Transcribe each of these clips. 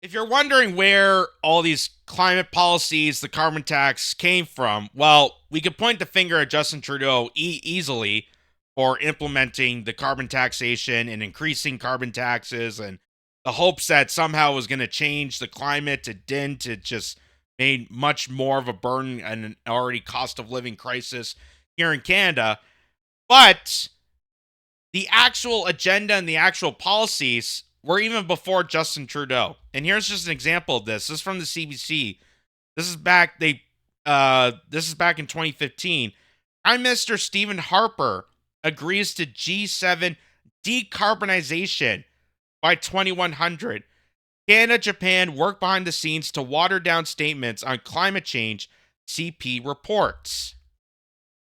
If you're wondering where all these climate policies, the carbon tax came from, well, we could point the finger at Justin Trudeau easily for implementing the carbon taxation and increasing carbon taxes and the hopes that somehow it was going to change the climate. It didn't. It just made much more of a burden and an already cost of living crisis here in Canada. But the actual agenda and the actual policies were even before Justin Trudeau. And here's just an example of this. This is from the CBC. This is back in 2015. Prime Minister Stephen Harper agrees to G7 decarbonization by 2100. Canada, Japan work behind the scenes to water down statements on climate change, CP reports.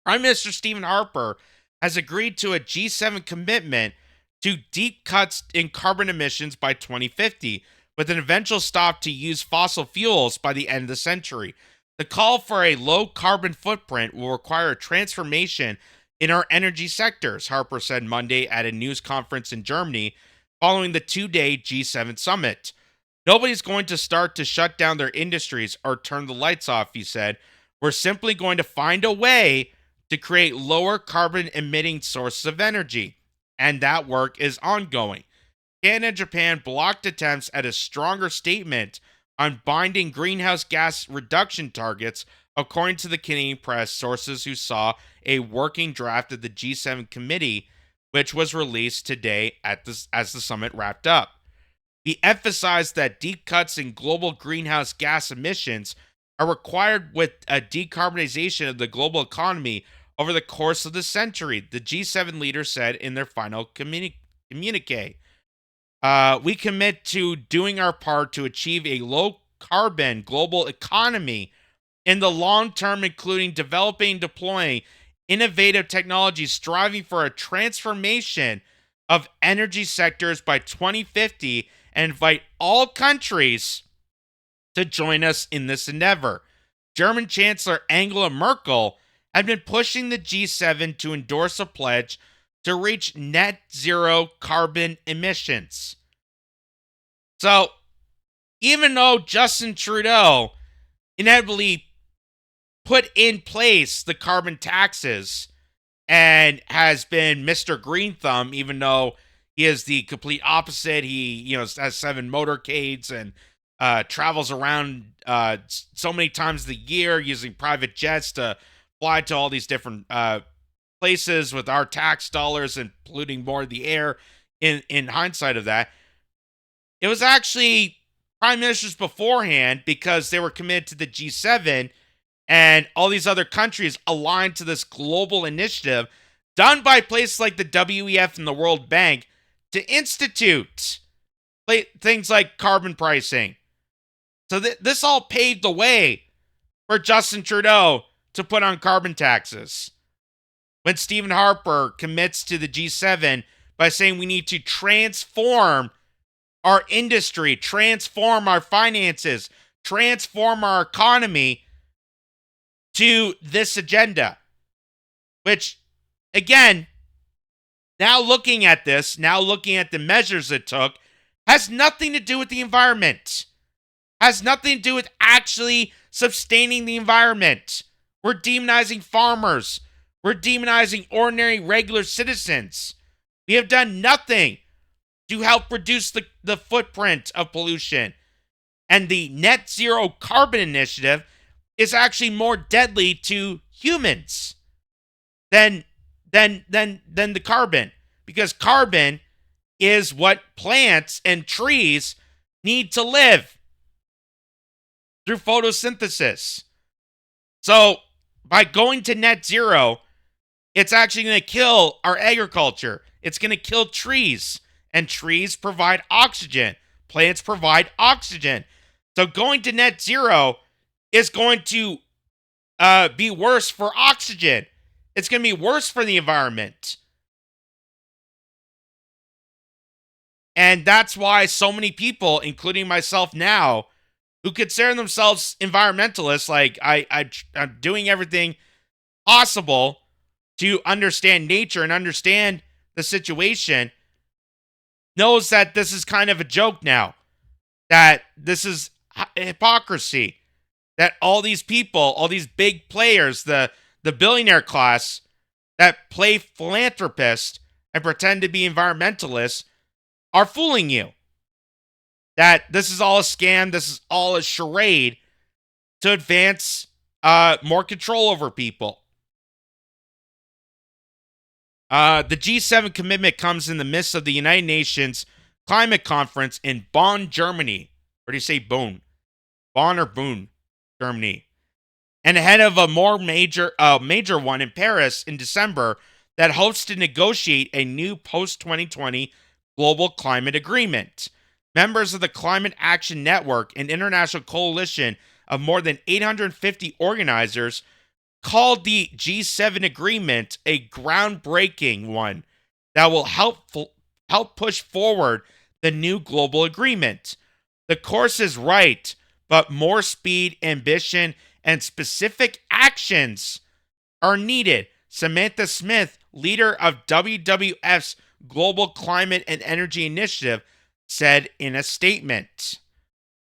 Prime Minister Stephen Harper has agreed to a G7 commitment to deep cuts in carbon emissions by 2050, with an eventual stop to use fossil fuels by the end of the century. The call for a low carbon footprint will require a transformation in our energy sectors, Harper said Monday at a news conference in Germany following the two-day G7 summit. Nobody's going to start to shut down their industries or turn the lights off, he said. We're simply going to find a way to create lower carbon emitting sources of energy. And that work is ongoing. Canada and Japan blocked attempts at a stronger statement on binding greenhouse gas reduction targets, according to the Canadian press sources who saw a working draft of the G7 committee, which was released today as the summit wrapped up. He emphasized that deep cuts in global greenhouse gas emissions are required with a decarbonization of the global economy over the course of the century, the G7 leaders said in their final communique. We commit to doing our part to achieve a low carbon global economy in the long term, including developing and deploying innovative technologies, striving for a transformation of energy sectors by 2050, and invite all countries to join us in this endeavor. German Chancellor Angela Merkel had been pushing the G7 to endorse a pledge to reach net zero carbon emissions. So, even though Justin Trudeau inevitably put in place the carbon taxes and has been Mr. Green Thumb, even though he is the complete opposite. He, has 7 motorcades and travels around so many times a year using private jets to fly to all these different places with our tax dollars and polluting more of the air. In hindsight of that, it was actually prime ministers beforehand, because they were committed to the G7 and all these other countries aligned to this global initiative done by places like the WEF and the World Bank to institute things like carbon pricing. So this all paved the way for Justin Trudeau to put on carbon taxes. When Stephen Harper commits to the G7 by saying we need to transform our industry, transform our finances, transform our economy to this agenda, which, again, now looking at this, now looking at the measures it took, has nothing to do with the environment, has nothing to do with actually sustaining the environment. We're demonizing farmers. We're demonizing ordinary, regular citizens. We have done nothing to help reduce the footprint of pollution. And the net zero carbon initiative is actually more deadly to humans than the carbon, because carbon is what plants and trees need to live through photosynthesis. So by going to net zero, it's actually going to kill our agriculture. It's going to kill trees, and trees provide oxygen. Plants provide oxygen. So going to net zero is going to be worse for oxygen. It's going to be worse for the environment. And that's why so many people, including myself now, who consider themselves environmentalists, like I'm doing everything possible to understand nature and understand the situation, knows that this is kind of a joke now. that this is hypocrisy, that all these people, all these big players, the billionaire class that play philanthropists and pretend to be environmentalists are fooling you. That this is all a scam, this is all a charade to advance more control over people. The G7 commitment comes in the midst of the United Nations Climate Conference in Bonn, Germany. Or do you say Bonn? Bonn or Boon, Germany. And ahead of a more major one in Paris in December that hopes to negotiate a new post-2020 global climate agreement. Members of the Climate Action Network, an international coalition of more than 850 organizers, called the G7 agreement a groundbreaking one that will help push forward the new global agreement. The course is right, but more speed, ambition, and specific actions are needed, Samantha Smith, leader of WWF's Global Climate and Energy Initiative, said in a statement.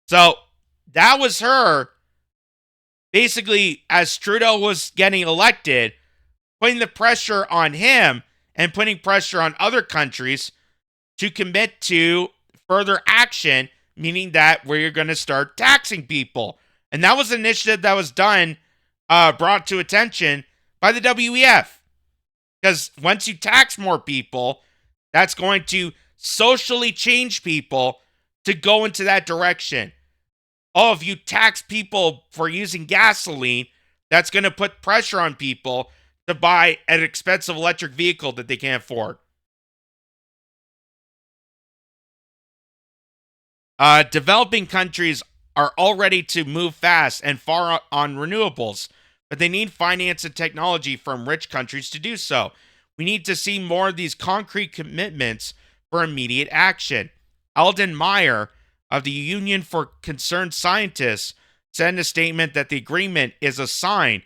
So that was her, basically, as Trudeau was getting elected, putting the pressure on him and putting pressure on other countries to commit to further action, meaning that we're going to start taxing people. And that was an initiative that was done, brought to attention by the WEF. Because once you tax more people, that's going to socially change people to go into that direction. Oh, if you tax people for using gasoline, that's going to put pressure on people to buy an expensive electric vehicle that they can't afford. Developing countries are all ready to move fast and far on renewables, but they need finance and technology from rich countries to do so. We need to see more of these concrete commitments for immediate action. Alden Meyer of the Union for Concerned Scientists said in a statement that the agreement is a sign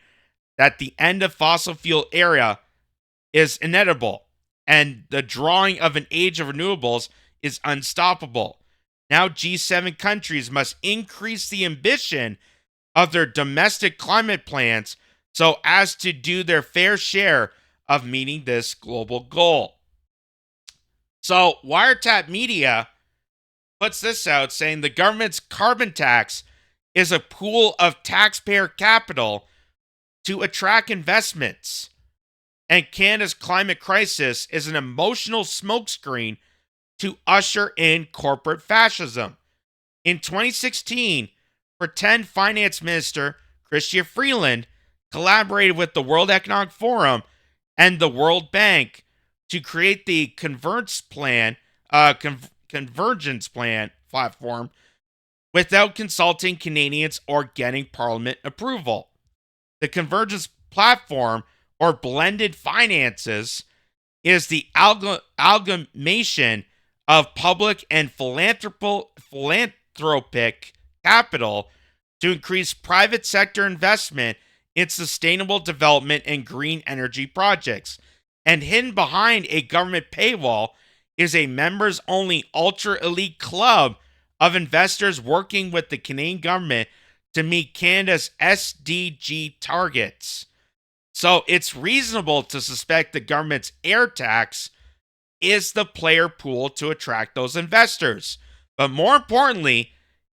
that the end of fossil fuel era is inevitable and the drawing of an age of renewables is unstoppable. Now G7 countries must increase the ambition of their domestic climate plans so as to do their fair share of meeting this global goal. So Wiretap Media puts this out saying the government's carbon tax is a pool of taxpayer capital to attract investments, and Canada's climate crisis is an emotional smokescreen to usher in corporate fascism. In 2016, pretend finance minister Chrystia Freeland collaborated with the World Economic Forum and the World Bank to create the Convergence Plan platform without consulting Canadians or getting Parliament approval. The Convergence Platform, or blended finances, is the amalgamation of public and philanthropic capital to increase private sector investment in sustainable development and green energy projects. And hidden behind a government paywall is a members-only ultra-elite club of investors working with the Canadian government to meet Canada's SDG targets. So it's reasonable to suspect the government's air tax is the player pool to attract those investors. But more importantly,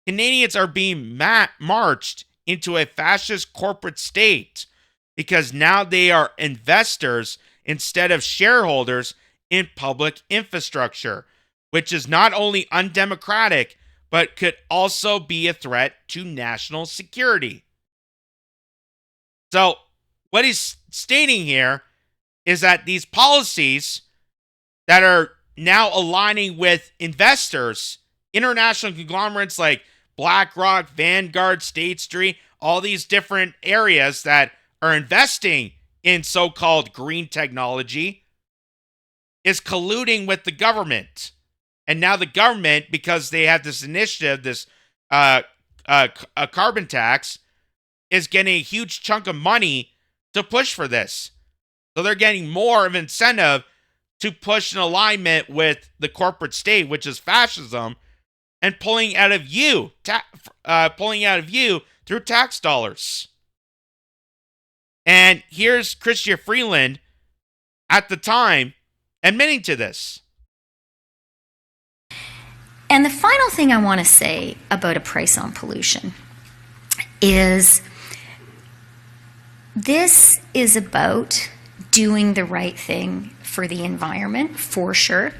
Canadians are being marched into a fascist corporate state because now they are investors instead of shareholders in public infrastructure, which is not only undemocratic, but could also be a threat to national security. So, what he's stating here is that these policies that are now aligning with investors, international conglomerates like BlackRock, Vanguard, State Street, all these different areas that are investing in so-called green technology, is colluding with the government. And now the government, because they have this initiative, this a carbon tax, is getting a huge chunk of money to push for this. So they're getting more of incentive to push an alignment with the corporate state, which is fascism, and pulling out of you through tax dollars. And here's Chrystia Freeland at the time admitting to this. And the final thing I want to say about a price on pollution is this is about doing the right thing for the environment, for sure.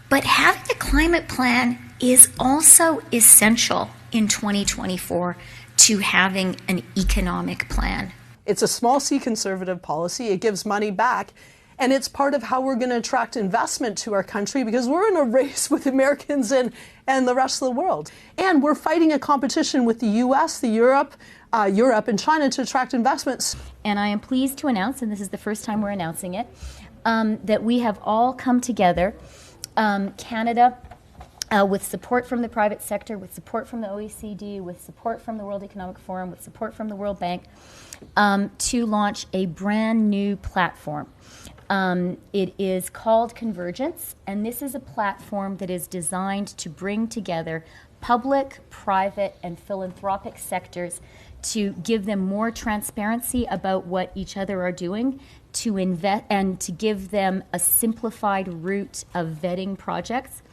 But having a climate plan is also essential in 2024 to having an economic plan. It's a small C conservative policy. It gives money back. And it's part of how we're going to attract investment to our country, because we're in a race with Americans and the rest of the world. And we're fighting a competition with the US, Europe and China to attract investments. And I am pleased to announce, and this is the first time we're announcing it, that we have all come together, Canada, with support from the private sector, with support from the OECD, with support from the World Economic Forum, with support from the World Bank, to launch a brand new platform. It is called Convergence, and this is a platform that is designed to bring together public, private, and philanthropic sectors to give them more transparency about what each other are doing, to invest and to give them a simplified route of vetting projects,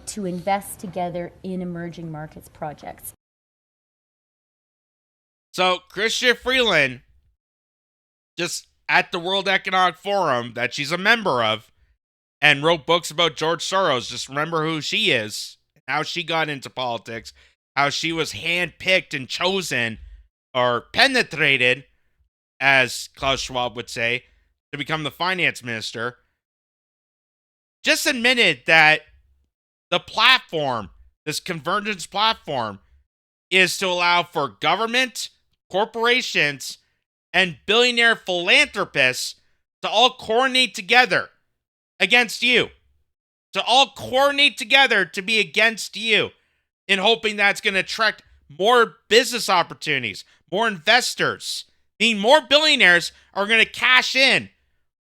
to invest together in emerging markets projects. So Chrystia Freeland, just at the World Economic Forum that she's a member of, and wrote books about George Soros. Just remember who she is, how she got into politics, how she was handpicked and chosen, or penetrated, as Klaus Schwab would say, to become the finance minister. Just admitted that the platform, this convergence platform, is to allow for government, corporations, and billionaire philanthropists to all coordinate together against you. To all coordinate together to be against you, in hoping that's going to attract more business opportunities, more investors. Meaning more billionaires are going to cash in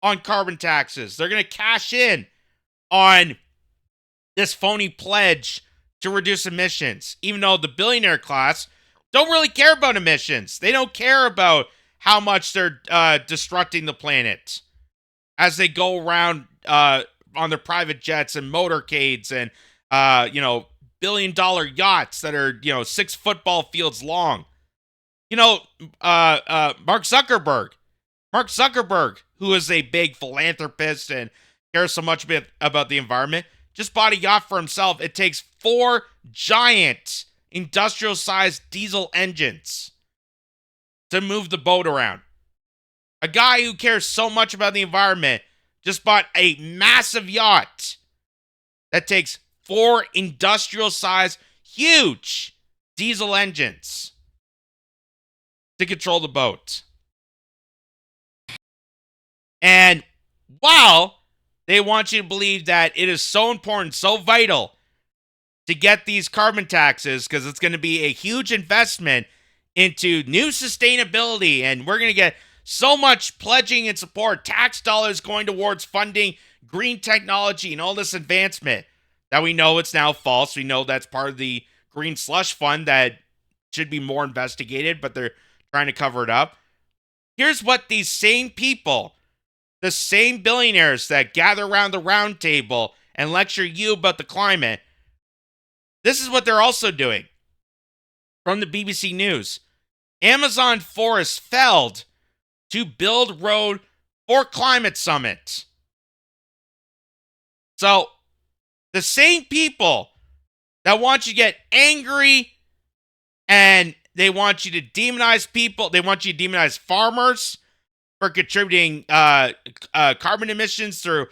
on carbon taxes. They're going to cash in on this phony pledge to reduce emissions, even though the billionaire class don't really care about emissions. They don't care about how much they're destructing the planet as they go around on their private jets and motorcades and billion-dollar yachts that are 6 football fields long. Mark Zuckerberg, who is a big philanthropist and cares so much about the environment, just bought a yacht for himself. It takes 4 giant industrial-sized diesel engines to move the boat around. A guy who cares so much about the environment just bought a massive yacht that takes 4 industrial-sized, huge diesel engines to control the boat. And while they want you to believe that it is so important, so vital to get these carbon taxes, because it's going to be a huge investment into new sustainability, and we're going to get so much pledging and support, tax dollars going towards funding green technology and all this advancement, that we know it's now false. We know that's part of the green slush fund that should be more investigated, but they're trying to cover it up. Here's what these same people, the same billionaires that gather around the round table and lecture you about the climate, this is what they're also doing. From the BBC News, Amazon forest felled to build road for climate summit. So, the same people that want you to get angry and they want you to demonize people, they want you to demonize farmers for contributing carbon emissions through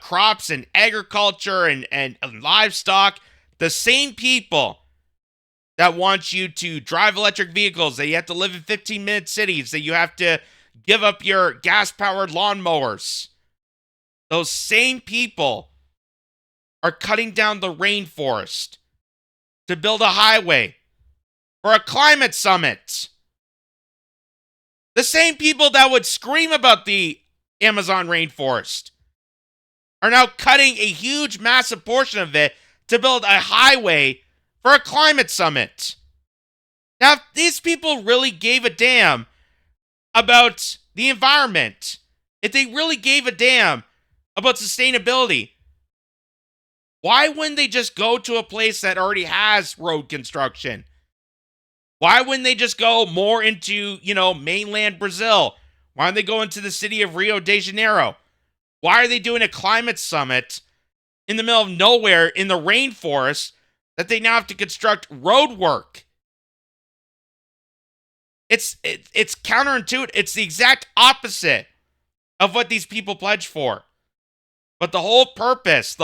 crops and agriculture and livestock. The same people that want you to drive electric vehicles, that you have to live in 15-minute cities, that you have to give up your gas-powered lawnmowers. Those same people are cutting down the rainforest to build a highway for a climate summit. The same people that would scream about the Amazon rainforest are now cutting a huge, massive portion of it to build a highway for a climate summit. Now, if these people really gave a damn about the environment, if they really gave a damn about sustainability, why wouldn't they just go to a place that already has road construction? Why wouldn't they just go more into, mainland Brazil? Why don't they go into the city of Rio de Janeiro? Why are they doing a climate summit in the middle of nowhere in the rainforest that they now have to construct road work? It's counterintuitive. It's the exact opposite of what these people pledge for. But the whole purpose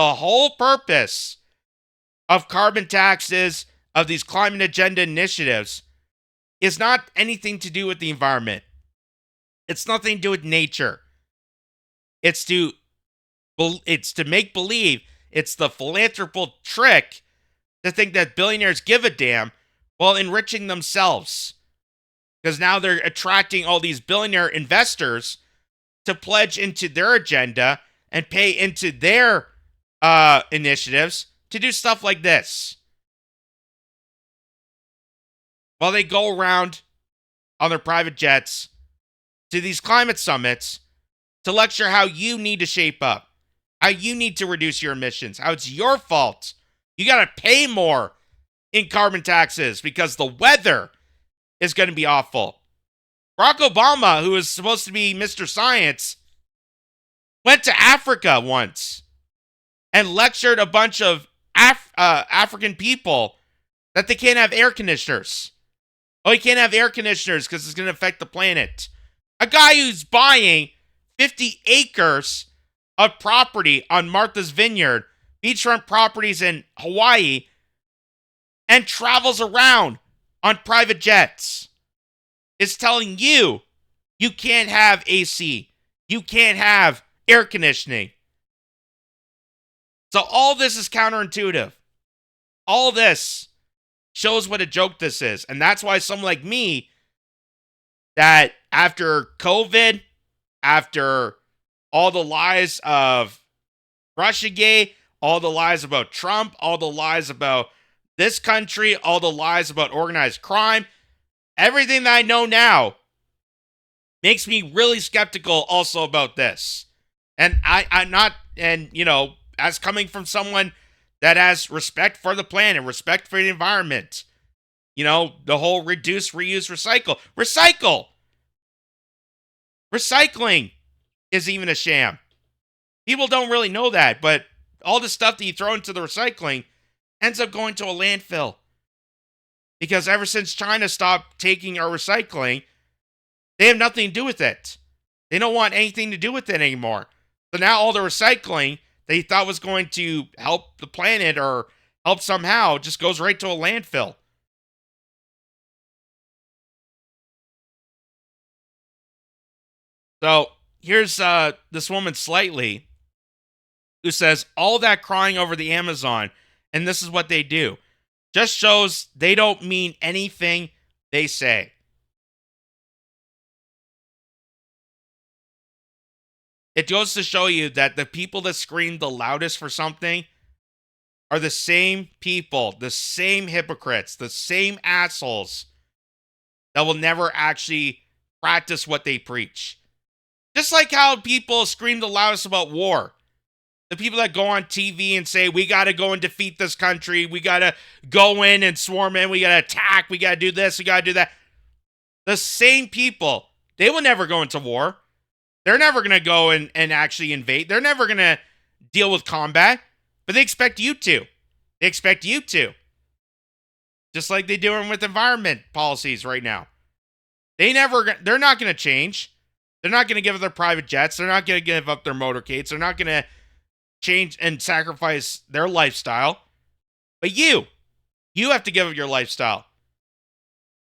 of carbon taxes, of these climate agenda initiatives, is not anything to do with the environment. It's nothing to do with nature. It's to make believe. It's the philanthropical trick to think that billionaires give a damn while enriching themselves. Because now they're attracting all these billionaire investors to pledge into their agenda and pay into their initiatives to do stuff like this. While they go around on their private jets to these climate summits to lecture how you need to shape up, how you need to reduce your emissions, how it's your fault. You got to pay more in carbon taxes because the weather is going to be awful. Barack Obama, who is supposed to be Mr. Science, went to Africa once and lectured a bunch of African people that they can't have air conditioners. Oh, you can't have air conditioners because it's going to affect the planet. A guy who's buying 50 acres of property on Martha's Vineyard, beachfront properties in Hawaii, and travels around on private jets, is telling you you can't have AC. You can't have air conditioning. So all this is counterintuitive. All this shows what a joke this is. And that's why someone like me, that after COVID, after all the lies of Russiagate, all the lies about Trump, all the lies about this country, all the lies about organized crime, everything that I know now makes me really skeptical also about this. And I'm not, as coming from someone that has respect for the planet, respect for the environment, the whole reduce, reuse, recycle. Recycling is even a sham. People don't really know that, but all the stuff that you throw into the recycling ends up going to a landfill. Because ever since China stopped taking our recycling, they have nothing to do with it. They don't want anything to do with it anymore. So now all the recycling they thought was going to help the planet or help somehow just goes right to a landfill. So here's this woman Slightly, who says all that crying over the Amazon, and this is what they do, just shows they don't mean anything they say. It goes to show you that the people that scream the loudest for something are the same people, the same hypocrites, the same assholes that will never actually practice what they preach. Just like how people scream the loudest about war. The people that go on TV and say, we got to go and defeat this country. We got to go in and swarm in. We got to attack. We got to do this. We got to do that. The same people, they will never go into war. They're never going to go and actually invade. They're never going to deal with combat. But they expect you to. They expect you to. Just like they're doing with environment policies right now. They're not going to change. They're not going to give up their private jets. They're not going to give up their motorcades. They're not going to change and sacrifice their lifestyle. But you have to give up your lifestyle.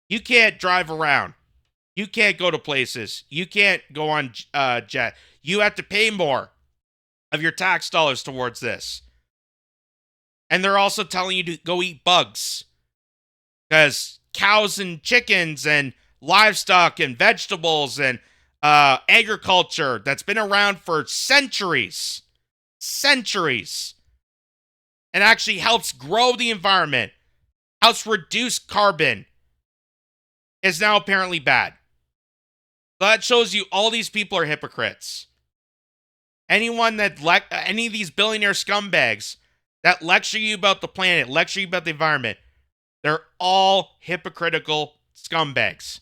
You can't drive around. You can't go to places. You can't go on jet. You have to pay more of your tax dollars towards this. And they're also telling you to go eat bugs. Because cows and chickens and livestock and vegetables and agriculture that's been around for centuries. And and actually helps grow the environment, helps reduce carbon, is now apparently bad. That shows you all these people are hypocrites. Anyone that any of these billionaire scumbags that lecture you about the planet, lecture you about the environment, they're all hypocritical scumbags.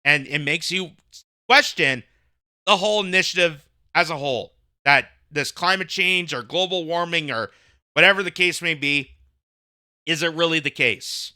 And it makes you question the whole initiative as a whole. That this climate change or global warming or whatever the case may be, is it really the case?